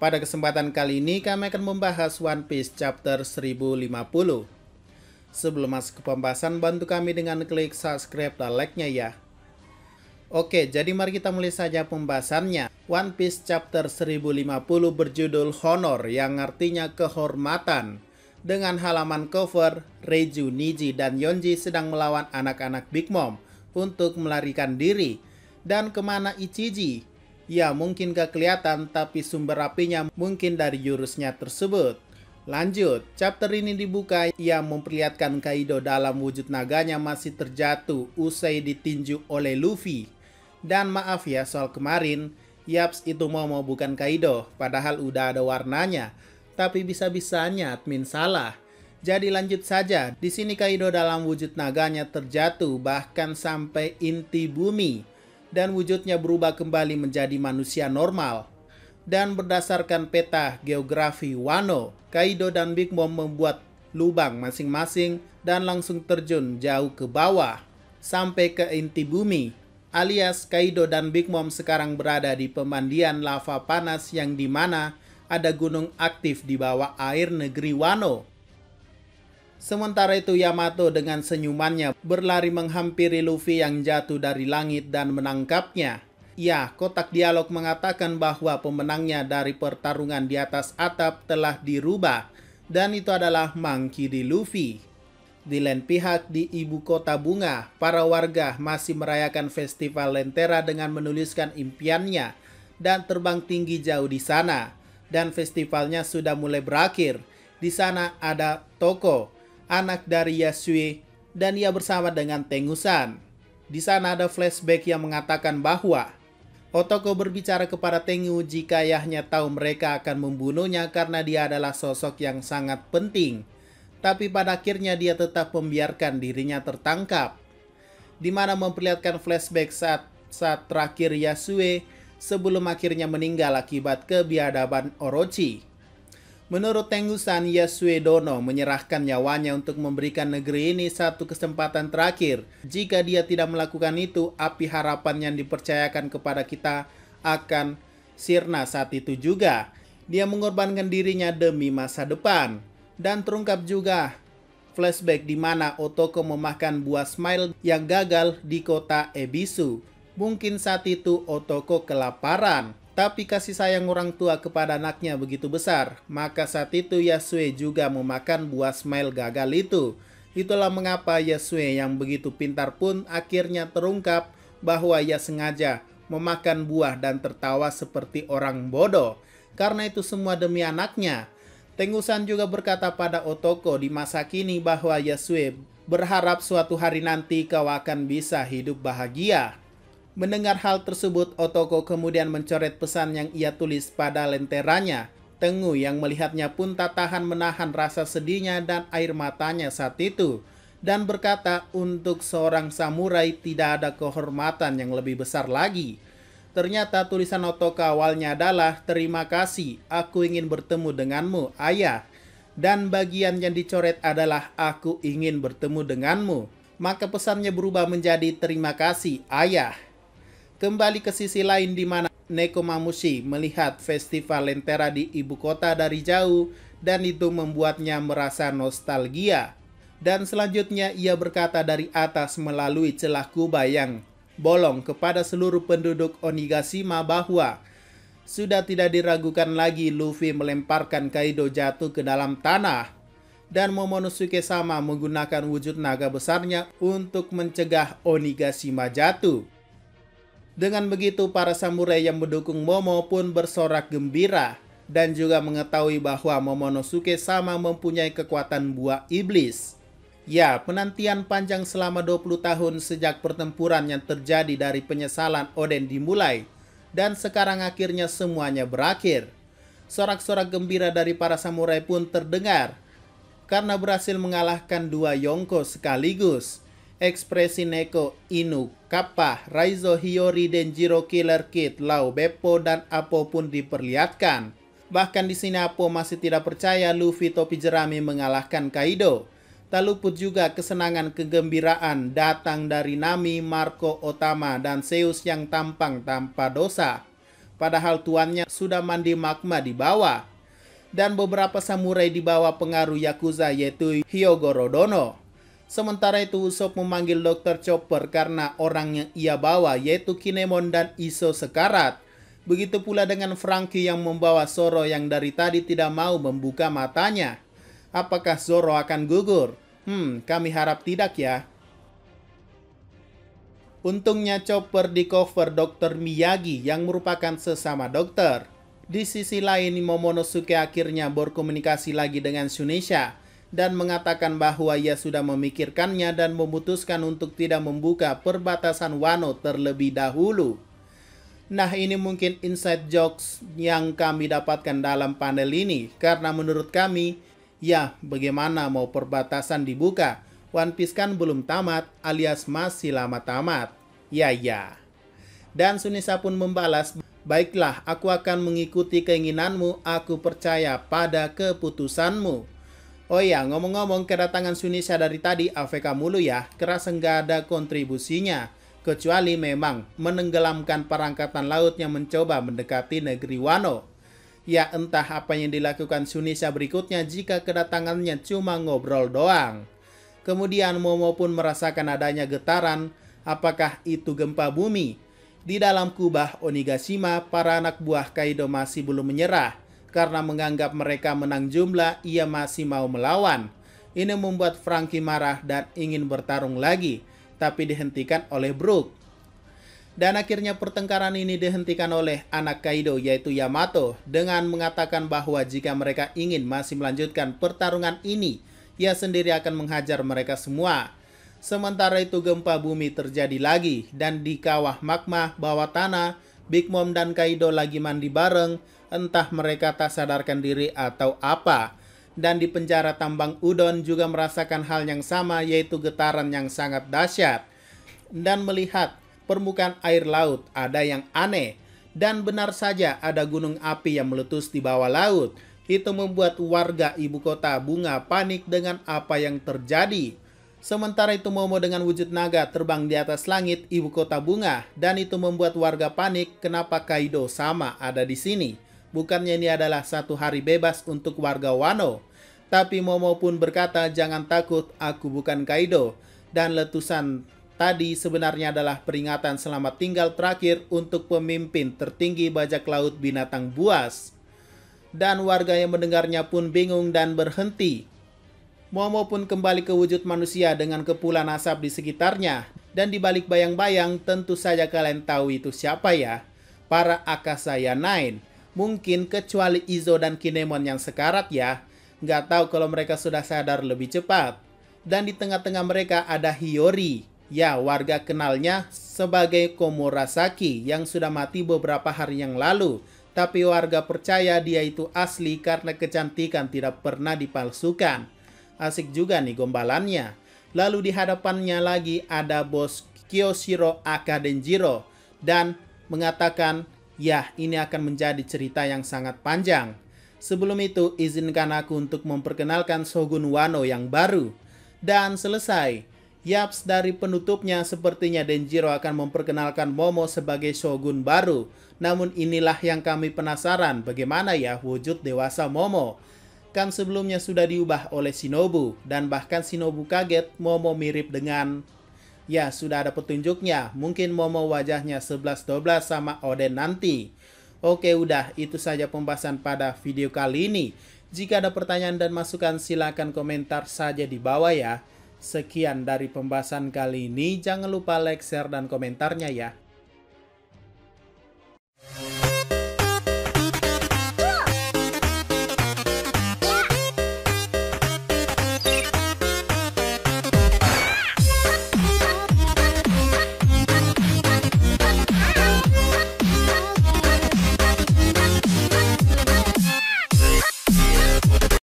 Pada kesempatan kali ini kami akan membahas One Piece chapter 1050. Sebelum masuk ke pembahasan, bantu kami dengan klik subscribe dan like-nya ya. Oke, jadi mari kita mulai saja pembahasannya. One Piece chapter 1050 berjudul Honor, yang artinya kehormatan. Dengan halaman cover, Reiju, Niji, dan Yonji sedang melawan anak-anak Big Mom untuk melarikan diri. Dan kemana Ichiji? Ya, mungkin gak kelihatan, tapi sumber apinya mungkin dari jurusnya tersebut. Lanjut, chapter ini dibuka yang memperlihatkan Kaido dalam wujud naganya masih terjatuh usai ditinju oleh Luffy. Dan maaf ya soal kemarin, yaps itu Momo bukan Kaido, padahal udah ada warnanya. Tapi bisa-bisanya admin salah. Jadi lanjut saja, di sini Kaido dalam wujud naganya terjatuh bahkan sampai inti bumi. Dan wujudnya berubah kembali menjadi manusia normal. Dan berdasarkan peta geografi Wano, Kaido dan Big Mom membuat lubang masing-masing dan langsung terjun jauh ke bawah sampai ke inti bumi. Alias Kaido dan Big Mom sekarang berada di pemandian lava panas yang dimana ada gunung aktif di bawah air negeri Wano. Sementara itu Yamato dengan senyumannya berlari menghampiri Luffy yang jatuh dari langit dan menangkapnya. Ya, kotak dialog mengatakan bahwa pemenangnya dari pertarungan di atas atap telah dirubah, dan itu adalah Monkey D. Luffy. Di lain pihak di ibu kota bunga, para warga masih merayakan festival Lentera dengan menuliskan impiannya dan terbang tinggi jauh di sana. Dan festivalnya sudah mulai berakhir. Di sana ada Toko, anak dari Yasue, dan ia bersama dengan Tengusan. Di sana ada flashback yang mengatakan bahwa Otoko berbicara kepada Tengu jika ayahnya tahu mereka akan membunuhnya karena dia adalah sosok yang sangat penting. Tapi pada akhirnya dia tetap membiarkan dirinya tertangkap. Di mana memperlihatkan flashback saat terakhir Yasue sebelum akhirnya meninggal akibat kebiadaban Orochi. Menurut Tengusan, Yasue Dono menyerahkan nyawanya untuk memberikan negeri ini satu kesempatan terakhir. Jika dia tidak melakukan itu, api harapan yang dipercayakan kepada kita akan sirna saat itu juga. Dia mengorbankan dirinya demi masa depan. Dan terungkap juga flashback di mana Otoko memakan buah smile yang gagal di kota Ebisu. Mungkin saat itu Otoko kelaparan. Tapi kasih sayang orang tua kepada anaknya begitu besar, maka saat itu Yasue juga memakan buah smile gagal itu. Itulah mengapa Yasue yang begitu pintar pun akhirnya terungkap bahwa ia sengaja memakan buah dan tertawa seperti orang bodoh. Karena itu semua demi anaknya. Tengusan juga berkata pada Otoko di masa kini bahwa Yasue berharap suatu hari nanti kau akan bisa hidup bahagia. Mendengar hal tersebut, Otoko kemudian mencoret pesan yang ia tulis pada lenteranya. Tengu yang melihatnya pun tak tahan menahan rasa sedihnya dan air matanya saat itu. Dan berkata untuk seorang samurai tidak ada kehormatan yang lebih besar lagi. Ternyata tulisan Otoko awalnya adalah, "Terima kasih, aku ingin bertemu denganmu, ayah." Dan bagian yang dicoret adalah, "Aku ingin bertemu denganmu." Maka pesannya berubah menjadi, "Terima kasih, ayah." Kembali ke sisi lain di mana Nekomamushi melihat festival Lentera di ibu kota dari jauh dan itu membuatnya merasa nostalgia. Dan selanjutnya ia berkata dari atas melalui celah kubah yang bolong kepada seluruh penduduk Onigashima bahwa sudah tidak diragukan lagi Luffy melemparkan Kaido jatuh ke dalam tanah. Dan Momonosuke sama menggunakan wujud naga besarnya untuk mencegah Onigashima jatuh. Dengan begitu para samurai yang mendukung Momo pun bersorak gembira dan juga mengetahui bahwa Momonosuke sama mempunyai kekuatan buah iblis. Ya, penantian panjang selama 20 tahun sejak pertempuran yang terjadi dari penyesalan Oden dimulai dan sekarang akhirnya semuanya berakhir. Sorak-sorak gembira dari para samurai pun terdengar karena berhasil mengalahkan dua Yonko sekaligus. Ekspresi Neko, Inu, Kappa, Raizo, Hiyori, Denjiro, Killer Kid, Lau, Beppo, dan Apo pun diperlihatkan. Bahkan di sini Apo masih tidak percaya Luffy topi jerami mengalahkan Kaido. Tak luput juga kesenangan kegembiraan datang dari Nami, Marco, Otama, dan Zeus yang tampang tanpa dosa. padahal tuannya sudah mandi magma di bawah. Dan beberapa samurai di bawah pengaruh Yakuza yaitu Hyogoro Dono. Sementara itu Usopp memanggil Dr. Chopper karena orang yang ia bawa yaitu Kinemon dan Iso sekarat. Begitu pula dengan Franky yang membawa Zoro yang dari tadi tidak mau membuka matanya. Apakah Zoro akan gugur? Kami harap tidak ya. Untungnya Chopper di cover Dr. Miyagi yang merupakan sesama dokter. Di sisi lain, Momonosuke akhirnya berkomunikasi lagi dengan Shueisha dan mengatakan bahwa ia sudah memikirkannya dan memutuskan untuk tidak membuka perbatasan Wano terlebih dahulu. Nah, ini mungkin inside jokes yang kami dapatkan dalam panel ini, karena menurut kami, ya bagaimana mau perbatasan dibuka? One Piece kan belum tamat alias masih lama tamat. Ya. Dan Shueisha pun membalas, baiklah, aku akan mengikuti keinginanmu, aku percaya pada keputusanmu. Oh ya, ngomong-ngomong kedatangan Shueisha dari tadi AFK mulu ya, kerasa nggak ada kontribusinya. Kecuali memang menenggelamkan perangkatan laut yang mencoba mendekati negeri Wano. Ya entah apa yang dilakukan Shueisha berikutnya jika kedatangannya cuma ngobrol doang. Kemudian Momo pun merasakan adanya getaran, apakah itu gempa bumi? Di dalam kubah Onigashima, para anak buah Kaido masih belum menyerah. Karena menganggap mereka menang jumlah, ia masih mau melawan. Ini membuat Franky marah dan ingin bertarung lagi, tapi dihentikan oleh Brook. Dan akhirnya pertengkaran ini dihentikan oleh anak Kaido yaitu Yamato dengan mengatakan bahwa jika mereka ingin masih melanjutkan pertarungan ini, ia sendiri akan menghajar mereka semua. Sementara itu gempa bumi terjadi lagi dan di kawah magma bawah tanah, Big Mom dan Kaido lagi mandi bareng, entah mereka tak sadarkan diri atau apa. Dan di penjara tambang Udon juga merasakan hal yang sama yaitu getaran yang sangat dahsyat. Dan melihat permukaan air laut ada yang aneh. Dan benar saja ada gunung api yang meletus di bawah laut. Itu membuat warga ibu kota Bunga panik dengan apa yang terjadi. Sementara itu Momo dengan wujud naga terbang di atas langit ibu kota Bunga. Dan itu membuat warga panik kenapa Kaido sama ada di sini. Bukannya ini adalah satu hari bebas untuk warga Wano. Tapi Momo pun berkata jangan takut aku bukan Kaido. Dan letusan tadi sebenarnya adalah peringatan selamat tinggal terakhir untuk pemimpin tertinggi bajak laut binatang buas. Dan warga yang mendengarnya pun bingung dan berhenti. Momo pun kembali ke wujud manusia dengan kepulan asap di sekitarnya. Dan di balik bayang-bayang tentu saja kalian tahu itu siapa ya? Para Akasaya Nine. Mungkin kecuali Izo dan Kinemon yang sekarat ya. Nggak tahu kalau mereka sudah sadar lebih cepat. Dan di tengah-tengah mereka ada Hiyori. Ya, warga kenalnya sebagai Komurasaki yang sudah mati beberapa hari yang lalu. Tapi warga percaya dia itu asli karena kecantikan tidak pernah dipalsukan. Asik juga nih gombalannya. Lalu di hadapannya lagi ada bos Kyoshiro aka Denjiro. Dan mengatakan, ya ini akan menjadi cerita yang sangat panjang. Sebelum itu izinkan aku untuk memperkenalkan Shogun Wano yang baru. Dan selesai. Yaps, dari penutupnya sepertinya Denjiro akan memperkenalkan Momo sebagai Shogun baru. Namun inilah yang kami penasaran, bagaimana ya wujud dewasa Momo. Kan sebelumnya sudah diubah oleh Shinobu. Dan bahkan Shinobu kaget Momo mirip dengan... Ya sudah ada petunjuknya. Mungkin Momo wajahnya 11-12 sama Oden nanti. Oke udah itu saja pembahasan pada video kali ini. Jika ada pertanyaan dan masukan silahkan komentar saja di bawah ya. Sekian dari pembahasan kali ini. Jangan lupa like, share, dan komentarnya ya.